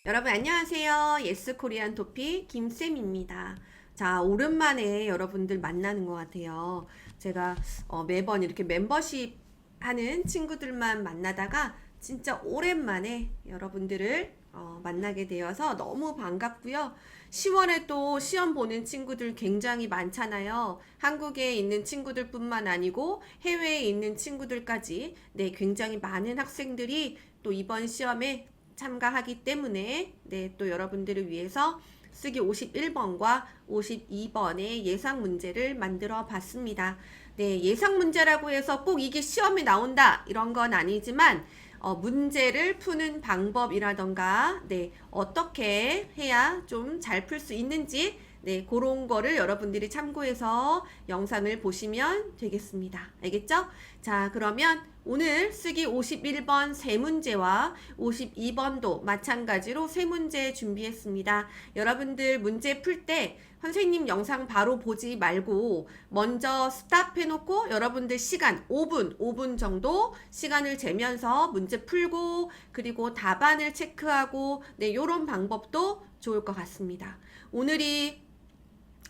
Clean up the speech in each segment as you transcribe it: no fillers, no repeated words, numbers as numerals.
여러분 안녕하세요. 예스코리안 토픽 김쌤입니다. 자, 오랜만에 여러분들 만나는 것 같아요. 제가 매번 이렇게 멤버십 하는 친구들만 만나다가 진짜 오랜만에 여러분들을 만나게 되어서 너무 반갑고요. 10월에 또 시험 보는 친구들 굉장히 많잖아요. 한국에 있는 친구들뿐만 아니고 해외에 있는 친구들까지 굉장히 많은 학생들이 또 이번 시험에 참가하기 때문에 또 여러분들을 위해서 쓰기 51번과 52번의 예상 문제를 만들어 봤습니다. 예상 문제라고 해서 꼭 이게 시험에 나온다 이런 건 아니지만 문제를 푸는 방법이라던가 어떻게 해야 좀 잘 풀 수 있는지 그런 거를 여러분들이 참고해서 영상을 보시면 되겠습니다. 알겠죠? 자, 그러면 오늘 쓰기 51번 세 문제와 52번도 마찬가지로 세 문제 준비했습니다. 여러분들 문제 풀 때 선생님 영상 바로 보지 말고 먼저 스탑 해놓고 여러분들 시간 5분 정도 시간을 재면서 문제 풀고 그리고 답안을 체크하고 요런 방법도 좋을 것 같습니다. 오늘이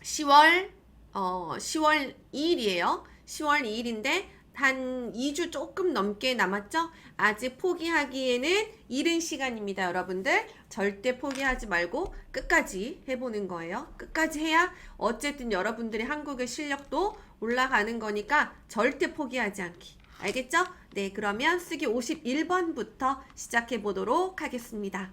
10월 2일이에요. 10월 2일인데 한 2주 조금 넘게 남았죠? 아직 포기하기에는 이른 시간입니다, 여러분들. 절대 포기하지 말고 끝까지 해보는 거예요. 끝까지 해야 어쨌든 여러분들의 한국의 실력도 올라가는 거니까 절대 포기하지 않기. 알겠죠? 그러면 쓰기 51번부터 시작해 보도록 하겠습니다.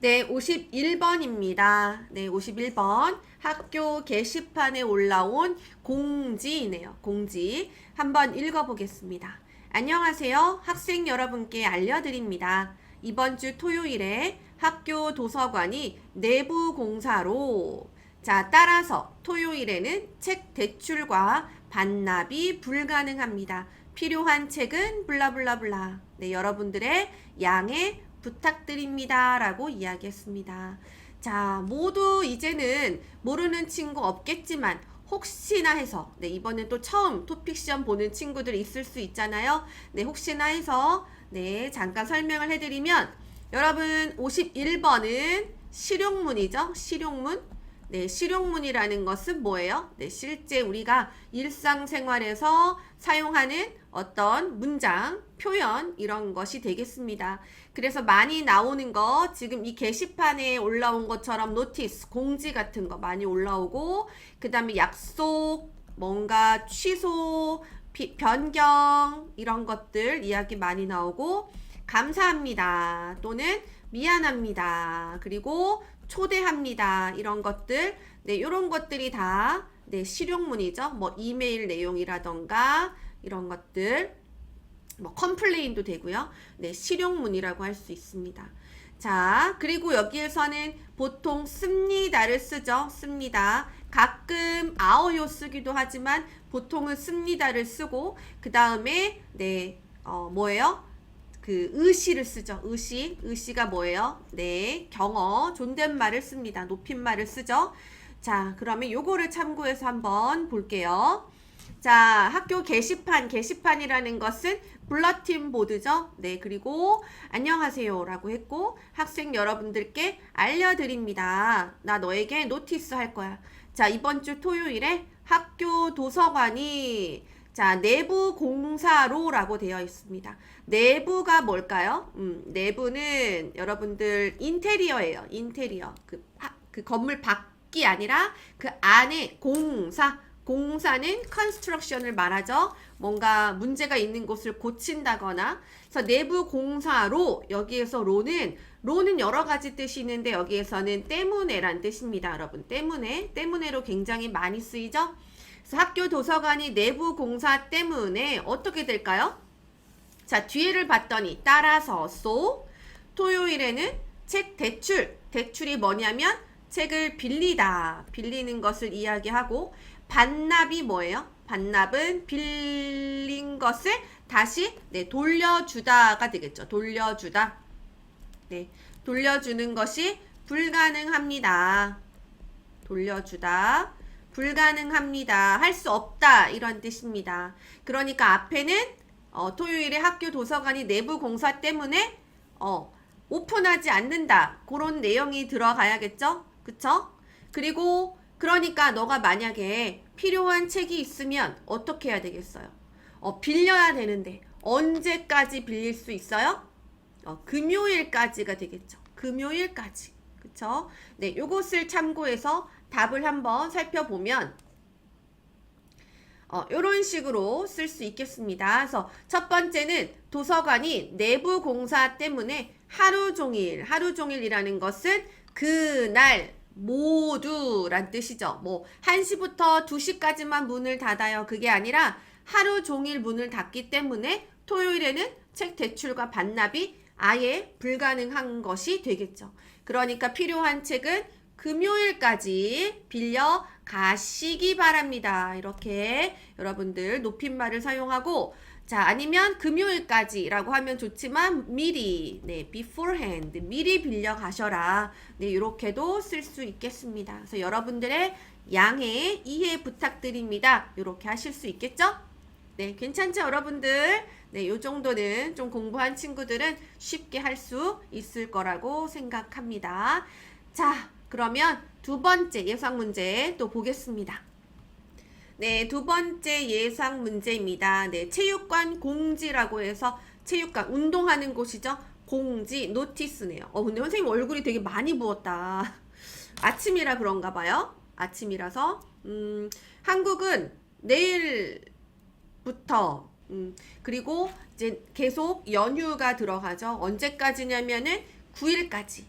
51번입니다. 51번. 학교 게시판에 올라온 공지이네요. 공지. 한번 읽어보겠습니다. 안녕하세요. 학생 여러분께 알려드립니다. 이번 주 토요일에 학교 도서관이 내부 공사로 따라서 토요일에는 책 대출과 반납이 불가능합니다. 필요한 책은 블라블라블라. 여러분들의 양해 부탁드립니다. 라고 이야기했습니다. 자, 모두 이제는 모르는 친구 없겠지만 혹시나 해서 이번엔 또 처음 토픽 시험 보는 친구들이 있을 수 있잖아요. 혹시나 해서 잠깐 설명을 해드리면 여러분 51번은 실용문이죠. 실용문. 실용문이라는 것은 뭐예요? 실제 우리가 일상생활에서 사용하는 어떤 문장, 표현 이런 것이 되겠습니다. 그래서 많이 나오는 거 지금 이 게시판에 올라온 것처럼 노티스, 공지 같은 거 많이 올라오고 그 다음에 약속, 뭔가 취소, 변경 이런 것들 이야기 많이 나오고 감사합니다 또는 미안합니다 그리고 초대합니다 이런 것들 이런 것들이 다 실용문이죠. 뭐 이메일 내용이라던가 이런 것들 뭐 컴플레인도 되고요. 실용문이라고 할 수 있습니다. 자, 그리고 여기에서는 보통 씁니다를 쓰죠. 씁니다. 가끔 아어요 쓰기도 하지만 보통은 씁니다를 쓰고 그 다음에 뭐예요? 그 의시를 쓰죠. 의시가 뭐예요? 경어, 존댓말을 씁니다. 높임말을 쓰죠. 자, 그러면 요거를 참고해서 한번 볼게요. 자, 학교 게시판이라는 것은 블러틴 보드죠. 그리고 안녕하세요 라고 했고 학생 여러분들께 알려드립니다. 나 너에게 노티스 할 거야. 자, 이번 주 토요일에 학교 도서관이 내부 공사로 라고 되어 있습니다. 내부가 뭘까요? 내부는 여러분들 인테리어예요. 인테리어. 그 건물 밖이 아니라 그 안에 공사는 컨스트럭션을 말하죠. 뭔가 문제가 있는 곳을 고친다거나. 그래서 내부 공사로 여기에서 로는 여러 가지 뜻이 있는데 여기에서는 때문에란 뜻입니다. 여러분 때문에로 굉장히 많이 쓰이죠. 그래서 학교 도서관이 내부 공사 때문에 어떻게 될까요? 자, 뒤에를 봤더니 따라서 토요일에는 책 대출이 뭐냐면 책을 빌리는 것을 이야기하고 반납이 뭐예요? 반납은 빌린 것을 다시 돌려주다가 되겠죠. 돌려주다. 돌려주는 것이 불가능합니다. 돌려주다. 불가능합니다. 할 수 없다. 이런 뜻입니다. 그러니까 앞에는 토요일에 학교 도서관이 내부 공사 때문에 오픈하지 않는다. 그런 내용이 들어가야겠죠? 그쵸? 그리고 그러니까 너가 만약에 필요한 책이 있으면 어떻게 해야 되겠어요? 빌려야 되는데 언제까지 빌릴 수 있어요? 금요일까지가 되겠죠. 금요일까지. 그쵸? 네, 요것을 참고해서 답을 한번 살펴보면 요런 식으로 쓸 수 있겠습니다. 그래서 첫 번째는 도서관이 내부 공사 때문에 하루 종일이라는 것은 그날 모두란 뜻이죠. 뭐 1시부터 2시까지만 문을 닫아요. 그게 아니라 하루 종일 문을 닫기 때문에 토요일에는 책 대출과 반납이 아예 불가능한 것이 되겠죠. 그러니까 필요한 책은 금요일까지 빌려 가시기 바랍니다. 이렇게 여러분들 높임말을 사용하고, 자, 아니면 금요일까지라고 하면 좋지만 미리, 네, beforehand, 미리 빌려 가셔라. 네, 이렇게도 쓸 수 있겠습니다. 그래서 여러분들의 양해, 이해 부탁드립니다. 이렇게 하실 수 있겠죠? 네, 괜찮죠, 여러분들? 네, 요 정도는 좀 공부한 친구들은 쉽게 할 수 있을 거라고 생각합니다. 자, 그러면 두 번째 예상 문제 또 보겠습니다. 네, 두 번째 예상 문제입니다. 네, 체육관 공지라고 해서 체육관 운동하는 곳이죠. 공지, 노티스네요. 근데 선생님 얼굴이 되게 많이 부었다. 아침이라 그런가 봐요. 아침이라서. 한국은 내일부터 그리고 이제 계속 연휴가 들어가죠. 언제까지냐면은 9일까지.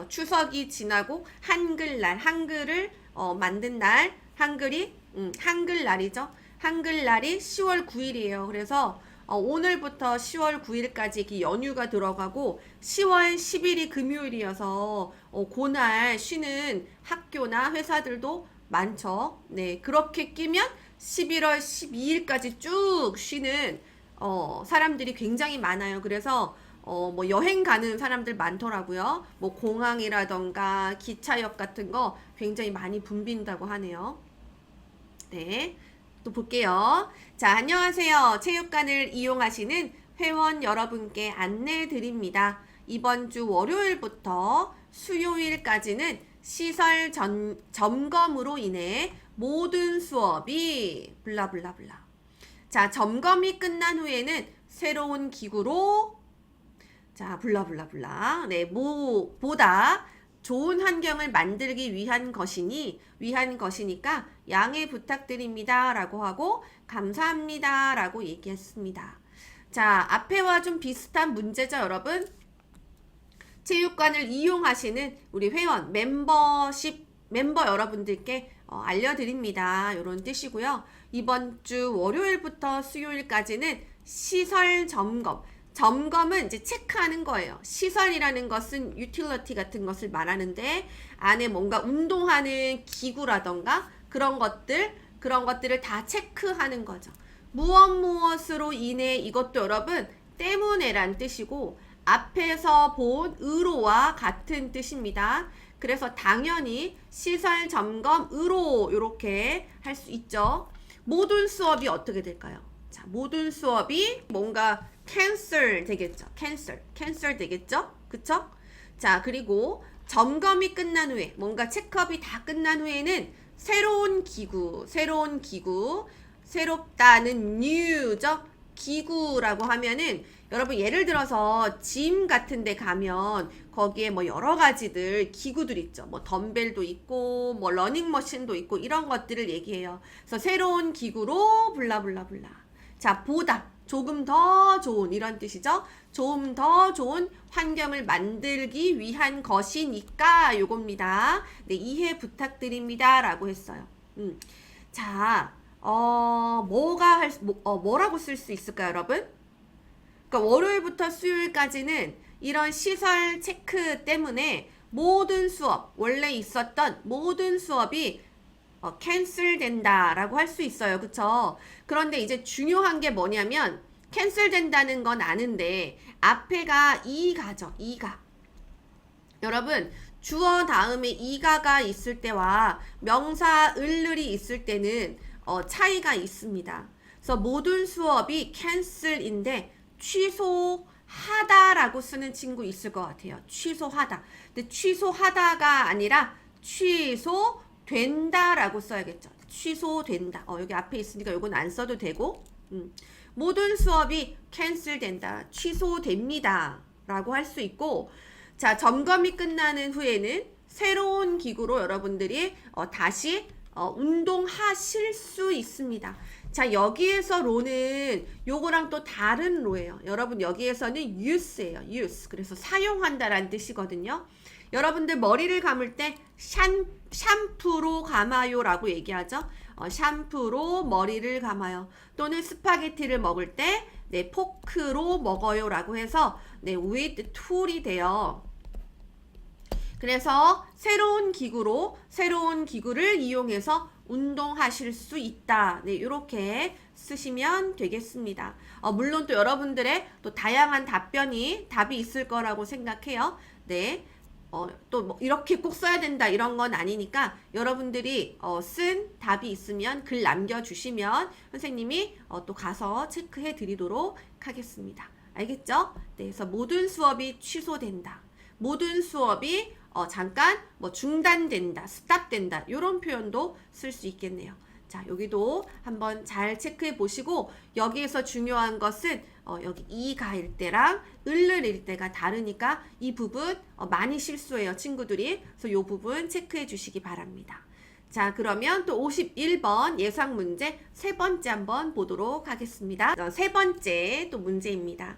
추석이 지나고 한글날, 한글을 만든 날, 한글날이죠. 한글날이 10월 9일이에요. 그래서 오늘부터 10월 9일까지 이렇게 연휴가 들어가고 10월 10일이 금요일이어서 그날 쉬는 학교나 회사들도 많죠. 네, 그렇게 끼면 11월 12일까지 쭉 쉬는 사람들이 굉장히 많아요. 그래서 뭐 여행 가는 사람들 많더라고요. 뭐 공항이라던가 기차역 같은 거 굉장히 많이 붐빈다고 하네요. 네, 또 볼게요. 자, 안녕하세요. 체육관을 이용하시는 회원 여러분께 안내 드립니다. 이번 주 월요일부터 수요일까지는 시설 점검으로 인해 모든 수업이 블라블라블라. 자, 점검이 끝난 후에는 새로운 기구로 자, 블라블라블라. 네, 보다 좋은 환경을 만들기 위한 것이니까 양해 부탁드립니다. 라고 하고 감사합니다. 라고 얘기했습니다. 자, 앞에와 좀 비슷한 문제죠, 여러분? 체육관을 이용하시는 우리 회원, 멤버 여러분들께 알려드립니다. 이런 뜻이고요. 이번 주 월요일부터 수요일까지는 시설 점검. 점검은 이제 체크하는 거예요. 시설이라는 것은 유틸리티 같은 것을 말하는데 안에 뭔가 운동하는 기구라던가 그런 것들을 다 체크하는 거죠. 무엇으로 인해 이것도 여러분 때문에란 뜻이고 앞에서 본 의로와 같은 뜻입니다. 그래서 당연히 시설 점검으로 이렇게 할 수 있죠. 모든 수업이 어떻게 될까요? 자, 모든 수업이 뭔가 cancel 되겠죠. cancel 되겠죠? 그쵸? 자, 그리고 점검이 끝난 후에 뭔가 체크업이 다 끝난 후에는 새로운 기구 새롭다는 new죠. 기구라고 하면은 여러분 예를 들어서 짐 같은 데 가면 거기에 뭐 여러 가지들 기구들 있죠. 뭐 덤벨도 있고 뭐 러닝머신도 있고 이런 것들을 얘기해요. 그래서 새로운 기구로 블라블라블라. 자, 보다 조금 더 좋은 이런 뜻이죠. 좀 더 좋은 환경을 만들기 위한 것이니까 요겁니다. 네, 이해 부탁드립니다. 라고 했어요. 자, 뭐라고 쓸 수 있을까요, 여러분? 그러니까 월요일부터 수요일까지는 이런 시설 체크 때문에 모든 수업, 원래 있었던 모든 수업이 캔슬된다 라고 할 수 있어요. 그쵸? 그런데 이제 중요한 게 뭐냐면 캔슬된다는 건 아는데 앞에가 이가죠. 이가. 여러분 주어 다음에 이가가 있을 때와 명사 을을이 있을 때는 차이가 있습니다. 그래서 모든 수업이 cancel인데 취소하다라고 쓰는 친구 있을 것 같아요. 취소하다. 근데 취소하다가 아니라 취소된다라고 써야겠죠. 취소된다. 여기 앞에 있으니까 이건 안 써도 되고, 모든 수업이 캔슬된다, 취소됩니다 라고 할 수 있고, 자, 점검이 끝나는 후에는 새로운 기구로 여러분들이 다시 운동하실 수 있습니다. 자, 여기에서 로는 요거랑 또 다른 로예요. 여러분 여기에서는 use예요. use. 그래서 사용한다라는 뜻이거든요. 여러분들 머리를 감을 때 샴푸로 감아요 라고 얘기하죠. 샴푸로 머리를 감아요. 또는 스파게티를 먹을 때 네, 포크로 먹어요 라고 해서 네, with tool이 돼요. 그래서 새로운 기구를 이용해서 운동하실 수 있다. 네, 이렇게 쓰시면 되겠습니다. 물론 또 여러분들의 또 다양한 답이 있을 거라고 생각해요. 네. 또 뭐 이렇게 꼭 써야 된다 이런 건 아니니까 여러분들이 쓴 답이 있으면 글 남겨주시면 선생님이 또 가서 체크해 드리도록 하겠습니다. 알겠죠? 네, 그래서 모든 수업이 취소된다. 모든 수업이 잠깐 뭐 중단된다, 스탑된다 이런 표현도 쓸 수 있겠네요. 자, 여기도 한번 잘 체크해 보시고 여기에서 중요한 것은 여기 이가일 때랑 을을 때가 다르니까 이 부분 많이 실수해요, 친구들이. 그래서 이 부분 체크해 주시기 바랍니다. 자, 그러면 또 51번 예상 문제 세 번째 한번 보도록 하겠습니다. 세 번째 또 문제입니다.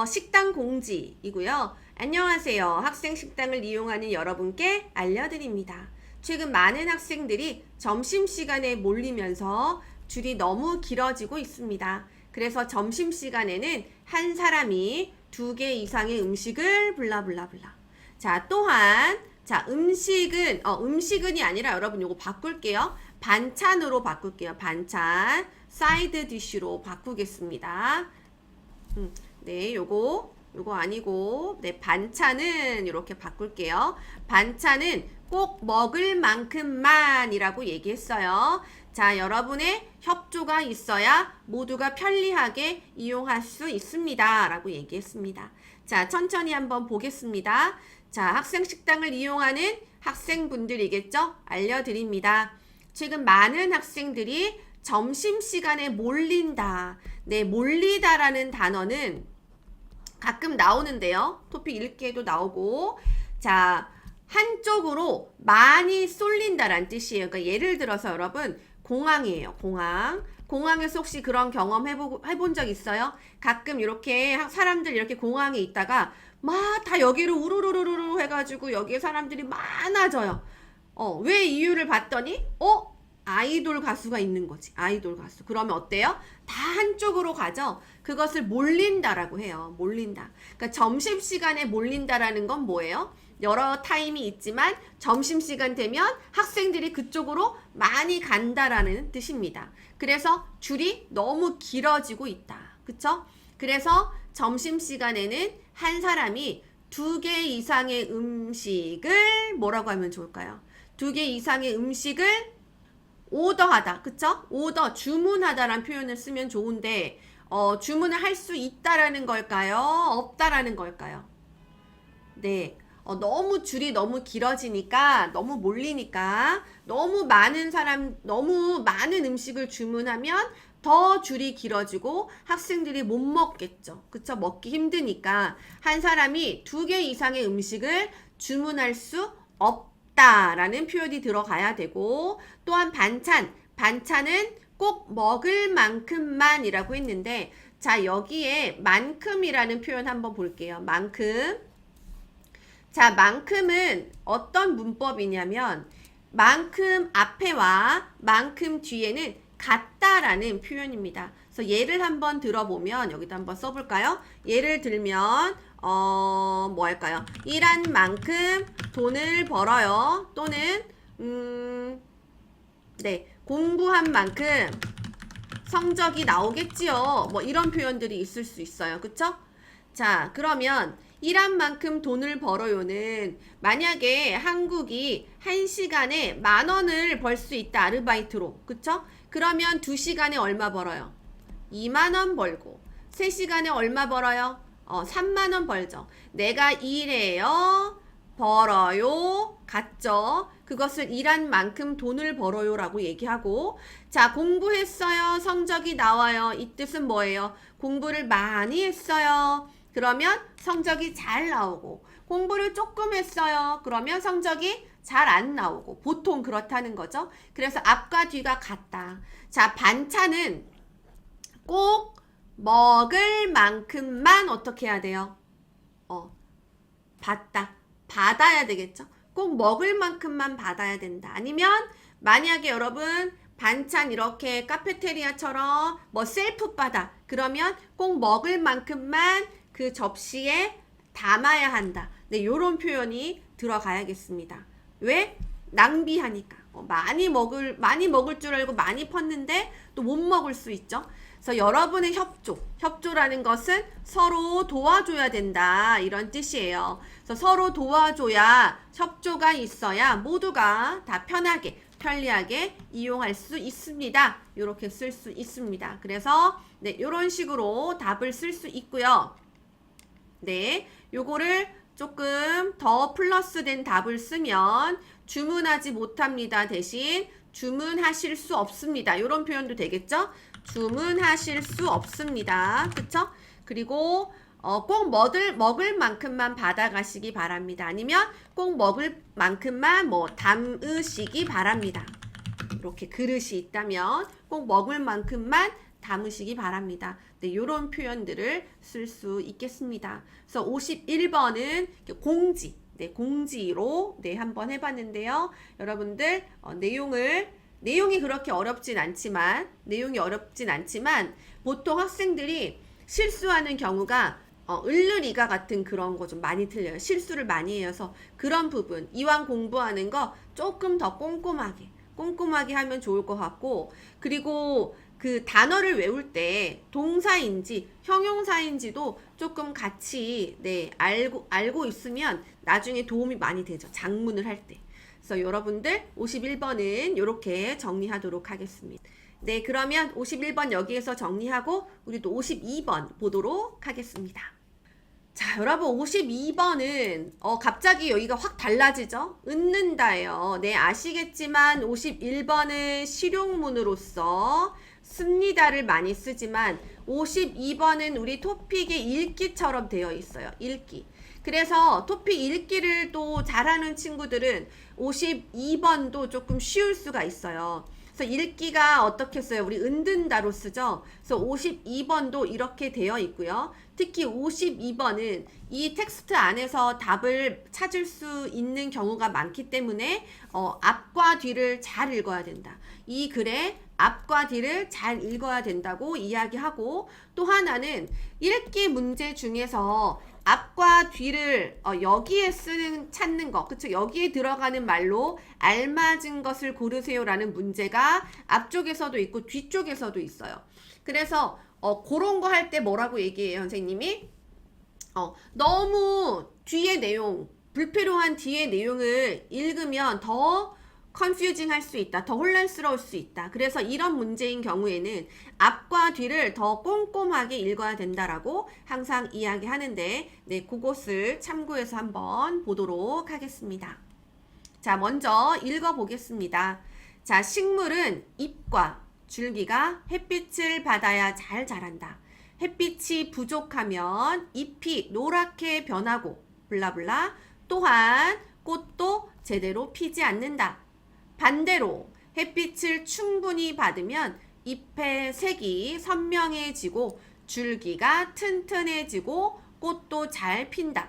식당 공지이고요. 안녕하세요. 학생 식당을 이용하는 여러분께 알려드립니다. 최근 많은 학생들이 점심시간에 몰리면서 줄이 너무 길어지고 있습니다. 그래서 점심시간에는 한 사람이 2개 이상의 음식을 블라블라블라. 자, 또한 자, 음식은이 아니라 여러분 요거 바꿀게요. 반찬으로 바꿀게요. 반찬, 사이드 디쉬로 바꾸겠습니다. 네, 요거 아니고, 네, 반찬은 이렇게 바꿀게요. 반찬은 꼭 먹을 만큼만이라고 얘기했어요. 자, 여러분의 협조가 있어야 모두가 편리하게 이용할 수 있습니다. 라고 얘기했습니다. 자, 천천히 한번 보겠습니다. 자, 학생 식당을 이용하는 학생분들이겠죠? 알려드립니다. 최근 많은 학생들이 점심시간에 몰린다. 네, 몰리다라는 단어는 가끔 나오는데요. 토픽 읽기에도 나오고, 자, 한쪽으로 많이 쏠린다라는 뜻이에요. 그러니까 예를 들어서 여러분, 공항이에요. 공항에서 혹시 그런 경험 해본 적 있어요? 가끔 이렇게 사람들 이렇게 공항에 있다가 막 다 여기로 우르르르르 해가지고 여기에 사람들이 많아져요. 왜 이유를 봤더니 아이돌 가수가 있는 거지. 아이돌 가수. 그러면 어때요? 다 한쪽으로 가죠. 그것을 몰린다라고 해요. 몰린다. 그러니까 점심시간에 몰린다라는 건 뭐예요? 여러 타임이 있지만 점심시간 되면 학생들이 그쪽으로 많이 간다라는 뜻입니다. 그래서 줄이 너무 길어지고 있다. 그쵸? 그래서 점심시간에는 한 사람이 2개 이상의 음식을 뭐라고 하면 좋을까요? 2개 이상의 음식을 오더하다. 그쵸? 주문하다라는 표현을 쓰면 좋은데 주문을 할 수 있다라는 걸까요? 없다라는 걸까요? 네. 너무 줄이 너무 길어지니까, 너무 몰리니까, 너무 많은 음식을 주문하면 더 줄이 길어지고 학생들이 못 먹겠죠. 그쵸? 먹기 힘드니까 한 사람이 2개 이상의 음식을 주문할 수 없다라는 표현이 들어가야 되고, 또한 반찬은 꼭 먹을 만큼만이라고 했는데, 자, 여기에 만큼이라는 표현 한번 볼게요. 자, 만큼은 어떤 문법이냐면 만큼 앞에와 만큼 뒤에는 같다라는 표현입니다. 그래서 예를 한번 들어보면 여기다 한번 써볼까요? 예를 들면 뭐 할까요? 일한 만큼 돈을 벌어요. 또는 네, 공부한 만큼 성적이 나오겠지요. 뭐 이런 표현들이 있을 수 있어요. 그쵸? 자, 그러면 일한 만큼 돈을 벌어요는 만약에 한국이 1시간에 10,000원을 벌 수 있다. 아르바이트로. 그쵸? 그러면 2시간에 얼마 벌어요? 20,000원 벌고 3시간에 얼마 벌어요? 30,000원 벌죠. 내가 일해요. 벌어요. 같죠? 그것을 일한 만큼 돈을 벌어요 라고 얘기하고, 자, 공부했어요. 성적이 나와요. 이 뜻은 뭐예요? 공부를 많이 했어요. 그러면 성적이 잘 나오고, 공부를 조금 했어요. 그러면 성적이 잘 안 나오고, 보통 그렇다는 거죠. 그래서 앞과 뒤가 같다. 자, 반찬은 꼭 먹을 만큼만 어떻게 해야 돼요? 받아야 되겠죠? 꼭 먹을 만큼만 받아야 된다. 아니면 만약에 여러분 반찬 이렇게 카페테리아처럼 뭐 셀프 받아. 그러면 꼭 먹을 만큼만 그 접시에 담아야 한다. 네, 요런 표현이 들어가야겠습니다. 왜? 낭비하니까. 많이 먹을 줄 알고 많이 펐는데 또 못 먹을 수 있죠. 그래서 여러분의 협조라는 것은 서로 도와줘야 된다. 이런 뜻이에요. 그래서 서로 도와줘야 협조가 있어야 모두가 다 편리하게 이용할 수 있습니다. 이렇게 쓸 수 있습니다. 그래서 네, 이런 식으로 답을 쓸 수 있고요. 네, 요거를 조금 더 플러스된 답을 쓰면 주문하지 못합니다. 대신 주문하실 수 없습니다. 이런 표현도 되겠죠? 주문하실 수 없습니다. 그쵸? 그리고 꼭 먹을 만큼만 받아가시기 바랍니다. 아니면 꼭 먹을 만큼만 뭐 담으시기 바랍니다. 이렇게 그릇이 있다면 꼭 먹을 만큼만 담으시기 바랍니다. 네, 이런 표현들을 쓸 수 있겠습니다. 그래서 51번은 공지, 네, 공지로 네, 한번 해봤는데요. 여러분들 내용이 그렇게 어렵진 않지만 보통 학생들이 실수하는 경우가 을르리가 같은 그런 거 좀 많이 틀려요. 실수를 많이 해서 그런 부분 이왕 공부하는 거 조금 더 꼼꼼하게 하면 좋을 것 같고, 그리고 그 단어를 외울 때 동사인지 형용사인지도 조금 같이 네, 알고 있으면 나중에 도움이 많이 되죠. 작문을 할 때. 그래서 여러분들 51번은 이렇게 정리하도록 하겠습니다. 네, 그러면 51번 여기에서 정리하고 우리 또 52번 보도록 하겠습니다. 자, 여러분 52번은 갑자기 여기가 확 달라지죠? 웃는다예요. 네, 아시겠지만 51번은 실용문으로서 씁니다를 많이 쓰지만 52번은 우리 토픽의 읽기처럼 되어 있어요. 읽기. 그래서 토픽 읽기를 또 잘하는 친구들은 52번도 조금 쉬울 수가 있어요. 그래서 읽기가 어떻게 써요? 우리 은든다로 쓰죠. 그래서 52번도 이렇게 되어 있고요. 특히 52번은 이 텍스트 안에서 답을 찾을 수 있는 경우가 많기 때문에 앞과 뒤를 잘 읽어야 된다. 이 글의 앞과 뒤를 잘 읽어야 된다고 이야기하고, 또 하나는 읽기 문제 중에서 앞과 뒤를 여기에 찾는 거, 그쵸? 여기에 들어가는 말로 알맞은 것을 고르세요라는 문제가 앞쪽에서도 있고 뒤쪽에서도 있어요. 그래서 그런 거 할 때 뭐라고 얘기해요, 선생님이? 너무 불필요한 뒤의 내용을 읽으면 더 컨퓨징 할 수 있다. 더 혼란스러울 수 있다. 그래서 이런 문제인 경우에는 앞과 뒤를 더 꼼꼼하게 읽어야 된다라고 항상 이야기하는데, 네, 그것을 참고해서 한번 보도록 하겠습니다. 자, 먼저 읽어보겠습니다. 자, 식물은 잎과 줄기가 햇빛을 받아야 잘 자란다. 햇빛이 부족하면 잎이 노랗게 변하고 블라블라. 또한 꽃도 제대로 피지 않는다. 반대로 햇빛을 충분히 받으면 잎의 색이 선명해지고 줄기가 튼튼해지고 꽃도 잘 핀다.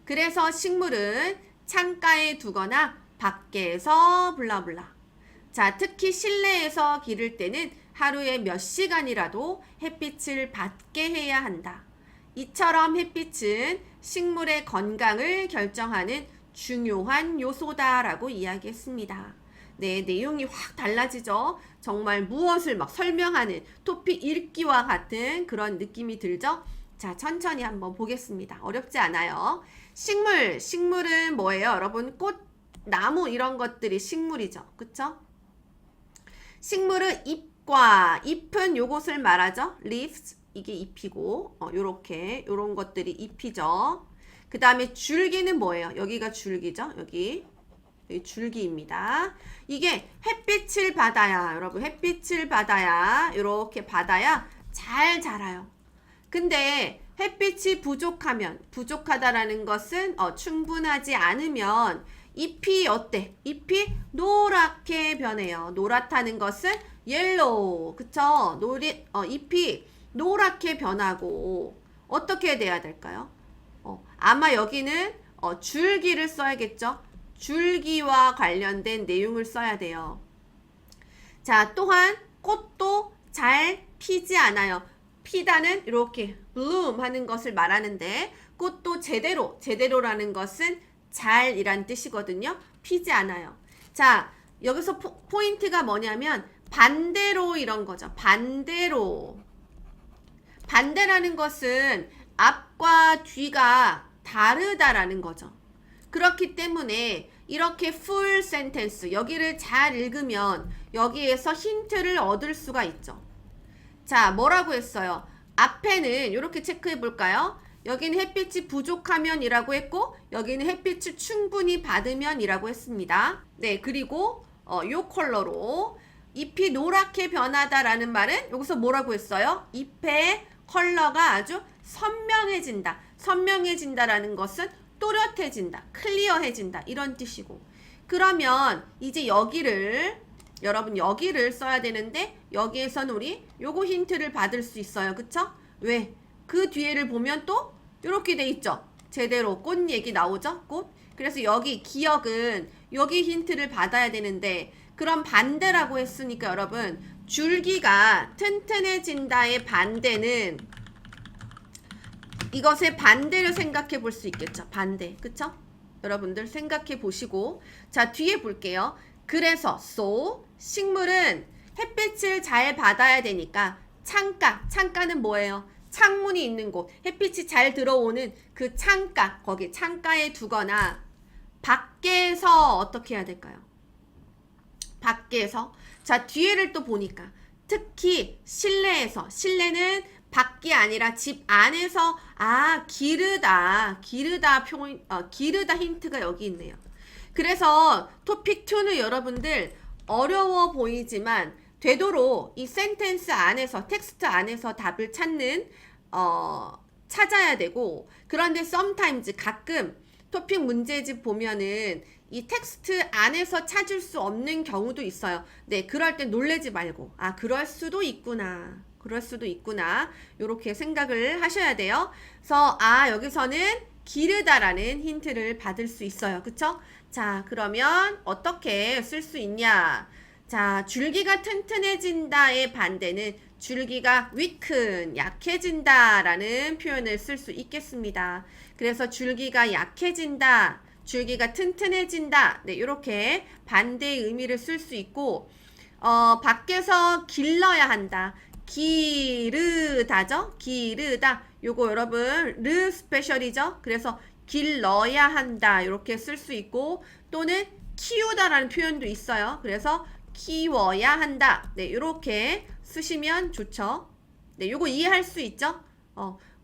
그래서 식물은 창가에 두거나 밖에서 블라블라. 자, 특히 실내에서 기를 때는 하루에 몇 시간이라도 햇빛을 받게 해야 한다. 이처럼 햇빛은 식물의 건강을 결정하는 중요한 요소다라고 이야기했습니다. 네, 내용이 확 달라지죠. 정말 무엇을 막 설명하는 토픽 읽기와 같은 그런 느낌이 들죠. 자, 천천히 한번 보겠습니다. 어렵지 않아요. 식물은 뭐예요? 여러분, 꽃, 나무 이런 것들이 식물이죠. 그쵸? 식물은 잎은 요것을 말하죠. leaves, 이게 잎이고, 요런 것들이 잎이죠. 그 다음에 줄기는 뭐예요? 여기가 줄기죠. 여기 줄기입니다. 이게 햇빛을 받아야, 여러분, 햇빛을 받아야, 이렇게 받아야 잘 자라요. 근데 햇빛이 부족하다라는 것은 충분하지 않으면 잎이 어때? 잎이 노랗게 변해요. 노랗다는 것은 옐로우, 그쵸? 잎이 노랗게 변하고 어떻게 돼야 될까요? 아마 여기는 줄기를 써야겠죠? 줄기와 관련된 내용을 써야 돼요. 자, 또한 꽃도 잘 피지 않아요. 피다는 이렇게 bloom 하는 것을 말하는데 꽃도 제대로라는 것은 잘이란 뜻이거든요. 피지 않아요. 자, 여기서 포인트가 뭐냐면 반대로 이런 거죠. 반대라는 것은 앞과 뒤가 다르다라는 거죠. 그렇기 때문에 이렇게 full sentence, 여기를 잘 읽으면 여기에서 힌트를 얻을 수가 있죠. 자, 뭐라고 했어요? 앞에는 이렇게 체크해 볼까요? 여기는 햇빛이 부족하면 이라고 했고 여기는 햇빛을 충분히 받으면 이라고 했습니다. 네, 그리고 요 컬러로 잎이 노랗게 변하다라는 말은 여기서 뭐라고 했어요? 잎의 컬러가 아주 선명해진다라는 것은 또렷해진다, 클리어해진다 이런 뜻이고, 그러면 이제 여러분 여기를 써야 되는데 여기에서는 우리 요거 힌트를 받을 수 있어요. 그쵸? 왜? 그 뒤에를 보면 또 이렇게 돼 있죠. 제대로 꽃 얘기 나오죠? 꽃. 그래서 여기 기억은 여기 힌트를 받아야 되는데, 그럼 반대라고 했으니까 여러분 줄기가 튼튼해진다의 반대는 이것의 반대를 생각해 볼 수 있겠죠. 반대. 그쵸? 여러분들 생각해 보시고, 자, 뒤에 볼게요. 그래서 식물은 햇빛을 잘 받아야 되니까 창가는 뭐예요? 창문이 있는 곳, 햇빛이 잘 들어오는 그 거기 창가에 두거나 밖에서 어떻게 해야 될까요? 밖에서. 자, 뒤에를 또 보니까 특히 실내는 밖이 아니라 집 안에서 기르다 힌트가 여기 있네요. 그래서 토픽 2는 여러분들 어려워 보이지만 되도록 이 센텐스 안에서, 텍스트 안에서 답을 찾아야 되고, 그런데 sometimes 가끔 토픽 문제집 보면은 이 텍스트 안에서 찾을 수 없는 경우도 있어요. 네, 그럴 때 놀래지 말고 그럴 수도 있구나 요렇게 생각을 하셔야 돼요. 그래서 여기서는 기르다라는 힌트를 받을 수 있어요. 그쵸? 자, 그러면 어떻게 쓸 수 있냐? 자, 줄기가 튼튼해진다의 반대는 줄기가 weaken, 약해진다라는 표현을 쓸 수 있겠습니다. 그래서 줄기가 약해진다, 줄기가 튼튼해진다. 네, 이렇게 반대의 의미를 쓸 수 있고, 밖에서 길러야 한다. 기르다죠? 기르다. 요거 여러분 르 스페셜이죠? 그래서 길러야 한다 이렇게 쓸 수 있고, 또는 키우다라는 표현도 있어요. 그래서 키워야 한다. 네, 이렇게 쓰시면 좋죠. 네, 요거 이해할 수 있죠?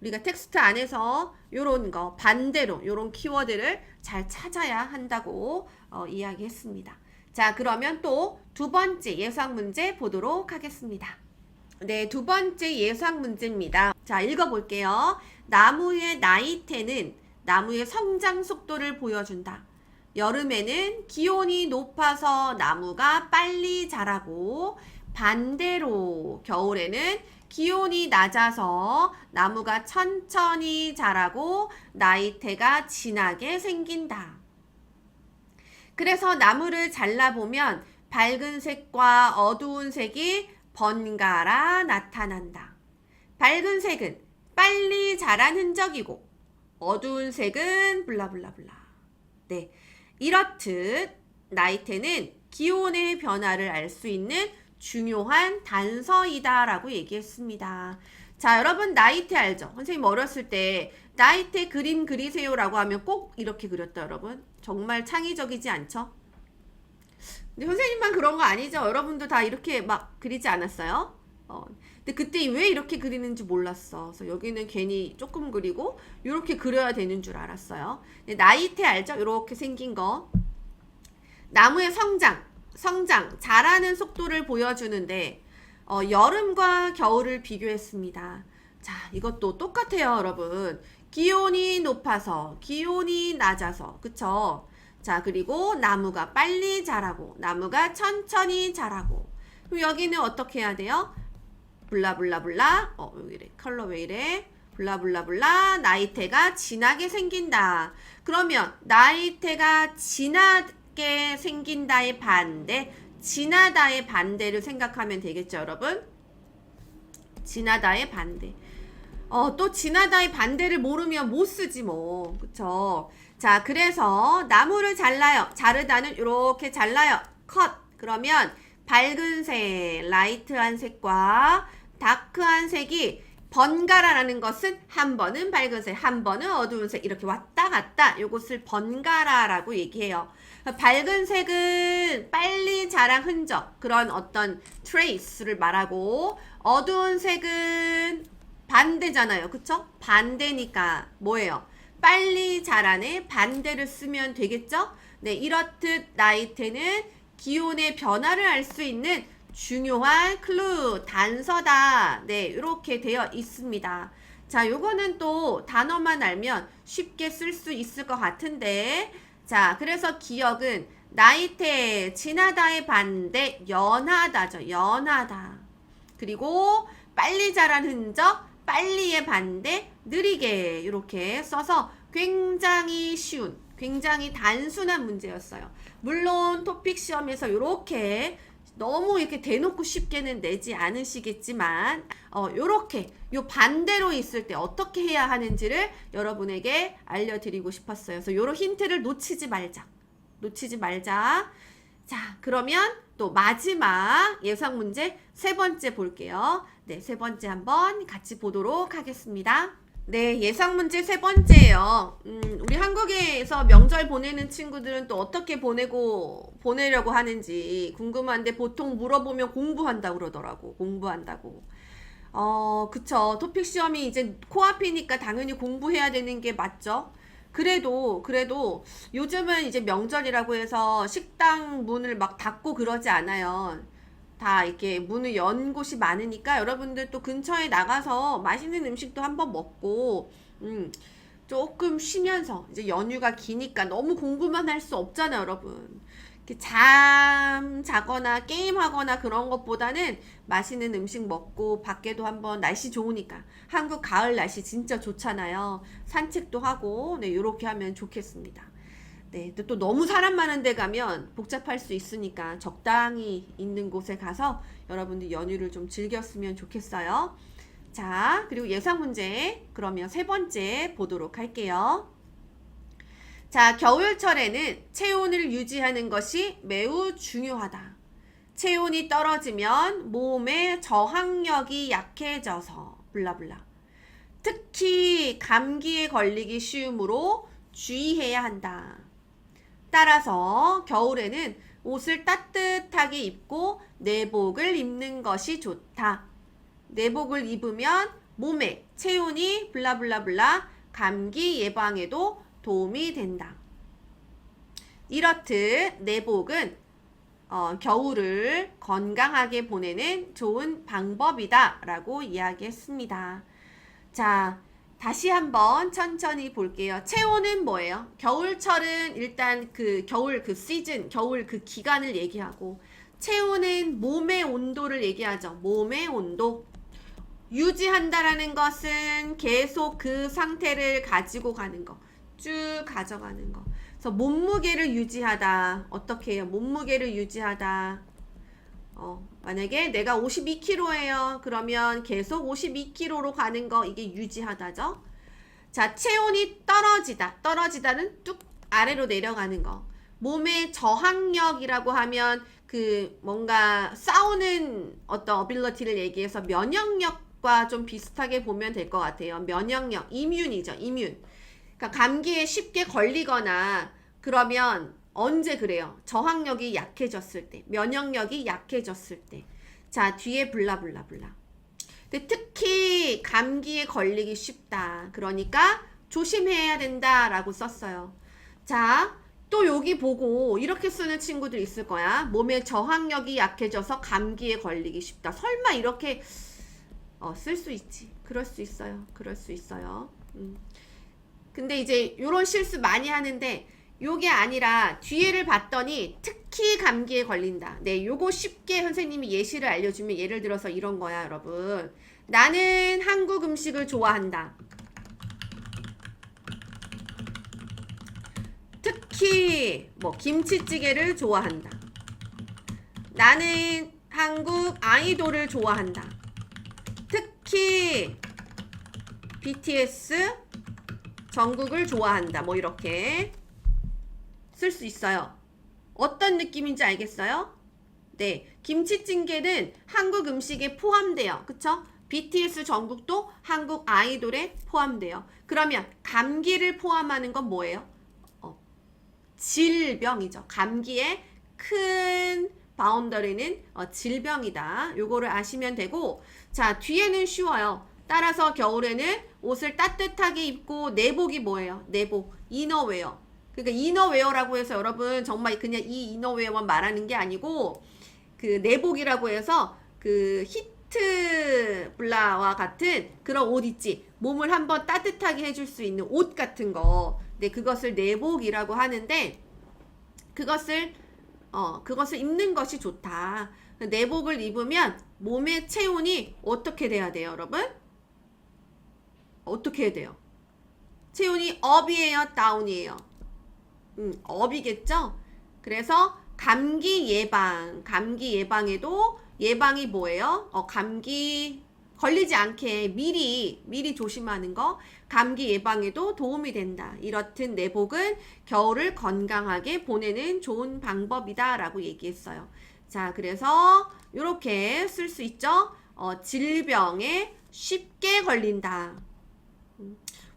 우리가 텍스트 안에서 요런 거 반대로 요런 키워드를 잘 찾아야 한다고 이야기했습니다. 자, 그러면 또 두 번째 예상 문제 보도록 하겠습니다. 네, 두 번째 예상 문제입니다. 자, 읽어볼게요. 나무의 나이테는 나무의 성장 속도를 보여준다. 여름에는 기온이 높아서 나무가 빨리 자라고, 반대로 겨울에는 기온이 낮아서 나무가 천천히 자라고 나이테가 진하게 생긴다. 그래서 나무를 잘라보면 밝은 색과 어두운 색이 번갈아 나타난다. 밝은 색은 빨리 자란 흔적이고 어두운 색은 블라블라블라. 네, 이렇듯 나이테는 기온의 변화를 알 수 있는 중요한 단서이다 라고 얘기했습니다. 자, 여러분 나이테 알죠? 선생님 어렸을 때 나이테 그림 그리세요라고 하면 꼭 이렇게 그렸다, 여러분. 정말 창의적이지 않죠? 근데 선생님만 그런 거 아니죠? 여러분도 다 이렇게 막 그리지 않았어요? 근데 그때 왜 이렇게 그리는지 몰랐어. 그래서 여기는 괜히 조금 그리고 이렇게 그려야 되는 줄 알았어요. 근데 나이테 알죠? 이렇게 생긴 거. 나무의 성장, 자라는 속도를 보여주는데 여름과 겨울을 비교했습니다. 자, 이것도 똑같아요, 여러분. 기온이 높아서, 기온이 낮아서, 그쵸? 자, 그리고 나무가 빨리 자라고, 나무가 천천히 자라고. 그럼 여기는 어떻게 해야 돼요? 블라블라블라, 왜 이래? 컬러 왜 이래? 블라블라블라, 나이테가 진하게 생긴다. 그러면 나이테가 진하게 생긴다의 반대, 진하다의 반대를 생각하면 되겠죠, 여러분? 진하다의 반대. 또 진하다의 반대를 모르면 못 쓰지 뭐. 그쵸? 자, 그래서 나무를 잘라요. 자르다는 이렇게 잘라요. 컷. 그러면 밝은 색, 라이트한 색과 다크한 색이 번갈아라는 것은 한 번은 밝은 색, 한 번은 어두운 색 이렇게 왔다 갔다 요것을 번갈아라고 얘기해요. 밝은 색은 빨리 자란 흔적, 그런 어떤 트레이스를 말하고, 어두운 색은 반대잖아요. 그쵸? 반대니까 뭐예요? 빨리 자란의 반대를 쓰면 되겠죠? 네, 이렇듯 나이테는 기온의 변화를 알 수 있는 중요한 클루, 단서다. 네, 이렇게 되어 있습니다. 자, 요거는 또 단어만 알면 쉽게 쓸 수 있을 것 같은데, 자, 그래서 기억은 나이테, 진하다의 반대, 연하다죠. 연하다. 그리고 빨리 자란 흔적, 빨리의 반대, 느리게 이렇게 써서 굉장히 쉬운, 굉장히 단순한 문제였어요. 물론 토픽 시험에서 이렇게 너무 이렇게 대놓고 쉽게는 내지 않으시겠지만 요렇게 요 반대로 있을 때 어떻게 해야 하는지를 여러분에게 알려드리고 싶었어요. 그래서 요런 힌트를 놓치지 말자. 자, 그러면 또 마지막 예상 문제 세 번째 볼게요. 네, 세 번째 한번 같이 보도록 하겠습니다. 네, 예상 문제 세 번째예요. 우리 한국에서 명절 보내는 친구들은 또 어떻게 보내려고 하는지 궁금한데 보통 물어보면 공부한다고 그러더라고. 공부한다고. 그쵸. 토픽 시험이 이제 코앞이니까 당연히 공부해야 되는 게 맞죠? 그래도 요즘은 이제 명절이라고 해서 식당 문을 막 닫고 그러지 않아요. 다 이렇게 문을 연 곳이 많으니까 여러분들 또 근처에 나가서 맛있는 음식도 한번 먹고 조금 쉬면서, 이제 연휴가 기니까 너무 공부만 할 수 없잖아요, 여러분. 이렇게 자거나 게임하거나 그런 것보다는 맛있는 음식 먹고 밖에도 한번, 날씨 좋으니까 한국 가을 날씨 진짜 좋잖아요. 산책도 하고, 네, 요렇게 하면 좋겠습니다. 네, 또 너무 사람 많은 데 가면 복잡할 수 있으니까 적당히 있는 곳에 가서 여러분들 연휴를 좀 즐겼으면 좋겠어요. 자, 그리고 예상 문제 그러면 세 번째 보도록 할게요. 자, 겨울철에는 체온을 유지하는 것이 매우 중요하다. 체온이 떨어지면 몸의 저항력이 약해져서 블라블라. 특히 감기에 걸리기 쉬우므로 주의해야 한다. 따라서 겨울에는 옷을 따뜻하게 입고 내복을 입는 것이 좋다. 내복을 입으면 몸의 체온이 블라블라블라 감기 예방에도 도움이 된다. 이렇듯 내복은 겨울을 건강하게 보내는 좋은 방법이다 라고 이야기했습니다. 자, 다시 한번 천천히 볼게요. 체온은 뭐예요? 겨울철은 일단 그 겨울 그 시즌, 겨울 그 기간을 얘기하고, 체온은 몸의 온도를 얘기하죠. 몸의 온도. 유지한다라는 것은 계속 그 상태를 가지고 가는 거. 쭉 가져가는 거. 그래서 몸무게를 유지하다. 어떻게 해요? 몸무게를 유지하다. 만약에 내가 52kg예요. 그러면 계속 52kg로 가는 거, 이게 유지하다죠. 자, 체온이 떨어지다는 뚝 아래로 내려가는 거. 몸의 저항력이라고 하면 그 뭔가 싸우는 어떤 어빌러티를 얘기해서 면역력 면역력과 좀 비슷하게 보면 될 것 같아요. 면역력, 이뮨이죠. 이뮨. 그러니까 감기에 쉽게 걸리거나 그러면 언제 그래요? 저항력이 약해졌을 때, 면역력이 약해졌을 때. 자, 뒤에 블라블라블라. 근데 특히 감기에 걸리기 쉽다. 그러니까 조심해야 된다라고 썼어요. 자, 또 여기 보고 이렇게 쓰는 친구들 있을 거야. 몸의 저항력이 약해져서 감기에 걸리기 쉽다. 설마 이렇게 쓸 수 있지. 그럴 수 있어요. 그럴 수 있어요. 근데 이제 요런 실수 많이 하는데 요게 아니라 뒤에를 봤더니 특히 감기에 걸린다. 네, 요거 쉽게 선생님이 예시를 알려주면 예를 들어서 이런 거야, 여러분. 나는 한국 음식을 좋아한다. 특히 뭐 김치찌개를 좋아한다. 나는 한국 아이돌을 좋아한다. 특히 BTS 정국을 좋아한다. 뭐 이렇게 쓸 수 있어요. 어떤 느낌인지 알겠어요? 네, 김치찌개는 한국 음식에 포함돼요. 그쵸? BTS 정국도 한국 아이돌에 포함돼요. 그러면 감기를 포함하는 건 뭐예요? 질병이죠. 감기의 큰 바운더리는 질병이다. 요거를 아시면 되고, 자, 뒤에는 쉬워요. 따라서 겨울에는 옷을 따뜻하게 입고 내복이 뭐예요? 내복, 이너웨어. 그러니까 이너웨어라고 해서 여러분 정말 그냥 이 이너웨어만 말하는 게 아니고 그 내복이라고 해서 그 히트 블라와 같은 그런 옷 있지. 몸을 한번 따뜻하게 해줄 수 있는 옷 같은 거. 네, 그것을 내복이라고 하는데 그것을 입는 것이 좋다. 내복을 입으면 몸의 체온이 어떻게 돼야 돼요, 여러분? 어떻게 해야 돼요? 체온이 업이에요, 다운이에요? 업이겠죠? 그래서 감기 예방에도 예방이 뭐예요? 감기 걸리지 않게 미리 조심하는 거, 감기 예방에도 도움이 된다. 이렇듯 내복은 겨울을 건강하게 보내는 좋은 방법이다 라고 얘기했어요. 자, 그래서 이렇게 쓸 수 있죠? 질병에 쉽게 걸린다.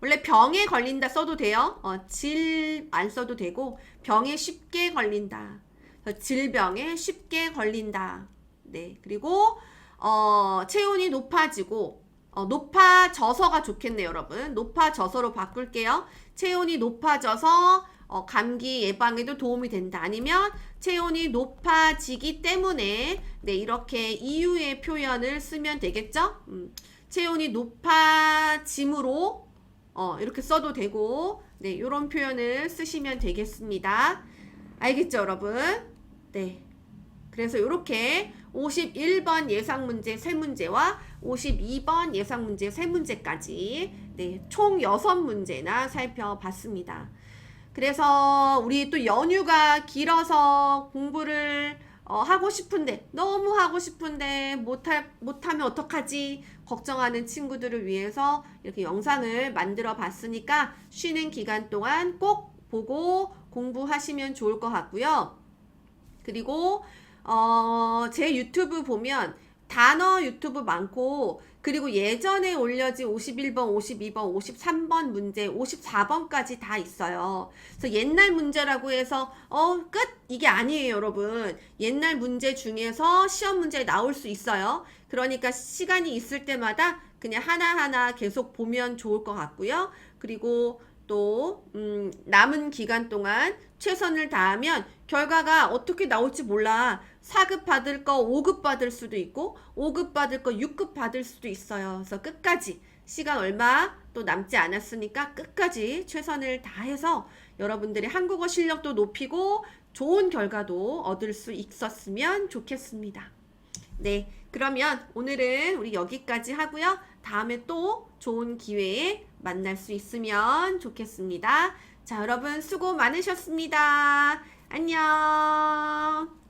원래 병에 걸린다 써도 돼요. 질 안 써도 되고 병에 쉽게 걸린다. 질병에 쉽게 걸린다. 네, 그리고 체온이 높아지고 높아져서가 좋겠네요, 여러분. 높아져서로 바꿀게요. 체온이 높아져서 감기 예방에도 도움이 된다. 아니면 체온이 높아지기 때문에 네, 이렇게 이유의 표현을 쓰면 되겠죠? 체온이 높아짐으로 이렇게 써도 되고 네, 요런 표현을 쓰시면 되겠습니다. 알겠죠, 여러분? 네. 그래서 이렇게 51번 예상문제 3문제와 52번 예상문제 3문제까지 네, 총 6문제나 살펴봤습니다. 그래서 우리 또 연휴가 길어서 공부를 하고 싶은데 너무 하고 싶은데 못하면 어떡하지 걱정하는 친구들을 위해서 이렇게 영상을 만들어 봤으니까 쉬는 기간 동안 꼭 보고 공부하시면 좋을 것 같고요. 그리고 제 유튜브 보면 단어 유튜브 많고 그리고 예전에 올려진 51번, 52번, 53번 문제, 54번까지 다 있어요. 그래서 옛날 문제라고 해서 끝! 이게 아니에요, 여러분. 옛날 문제 중에서 시험 문제에 나올 수 있어요. 그러니까 시간이 있을 때마다 그냥 하나하나 계속 보면 좋을 것 같고요. 그리고 또 남은 기간 동안 최선을 다하면 결과가 어떻게 나올지 몰라. 4급 받을 거 5급 받을 수도 있고 5급 받을 거 6급 받을 수도 있어요. 그래서 끝까지 시간 얼마 또 남지 않았으니까 끝까지 최선을 다해서 여러분들의 한국어 실력도 높이고 좋은 결과도 얻을 수 있었으면 좋겠습니다. 네, 그러면 오늘은 우리 여기까지 하고요. 다음에 또 좋은 기회에 만날 수 있으면 좋겠습니다. 자, 여러분 수고 많으셨습니다. 안녕.